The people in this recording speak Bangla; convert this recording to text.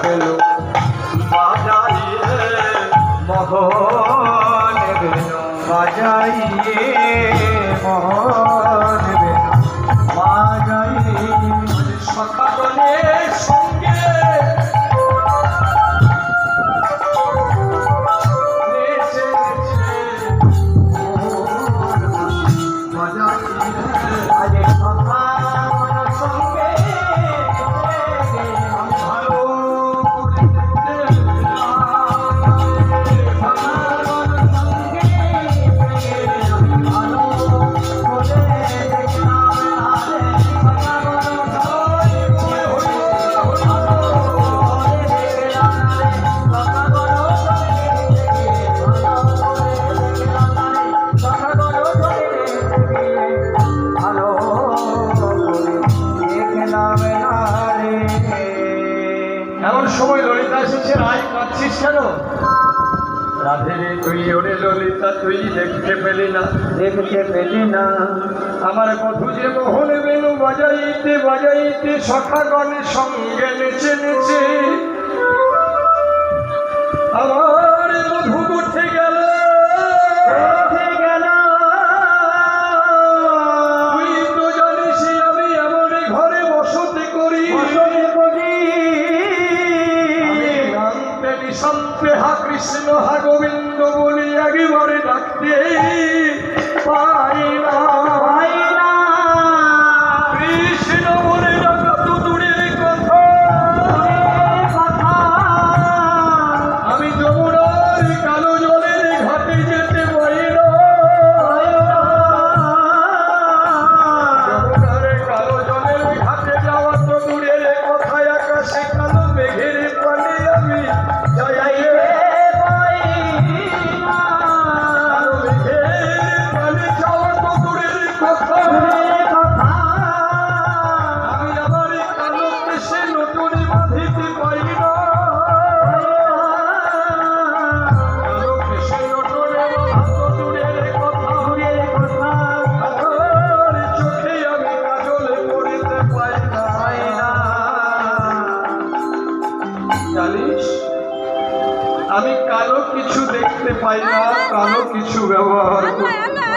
গেল বাজাইয়ে মোহন বেনু বাজাইয়ে মোহন বেনু বাজাইয়ে সকালের সঙ্গে এমন সময় ললিতা এসেছে। রায় কাঁদছিস কেন? রাধে রে তুই ওরে ললিতা তুই দেখতে পেলি না, দেখতে পেলি না আমার বধূ যে মোহন বেনু বাজাইতে বাজাইতে সখাগণের সঙ্গে নেচে নেচে আমার বধূ উঠে গেল। তুই তো জানিস আমি এমন ঘরে বসতি করি, সন্তে হা কৃষ্ণ হা গোবিন্দ বলি একেবারে ডাকতে পাই না। কৃষ্ণ বলে ডাকা তো দূরের কথা, আমি যমুনার কালো জলের ঘাটে যেতে পারি না। যমুনার কালো জলের ঘাটে যাওয়া তো দূরের কথা, আকাশে কালো মেঘের পানে আমি আমি কালো কিছু দেখতে পাই না, কালো কিছু ব্যবহার করতে পাই না।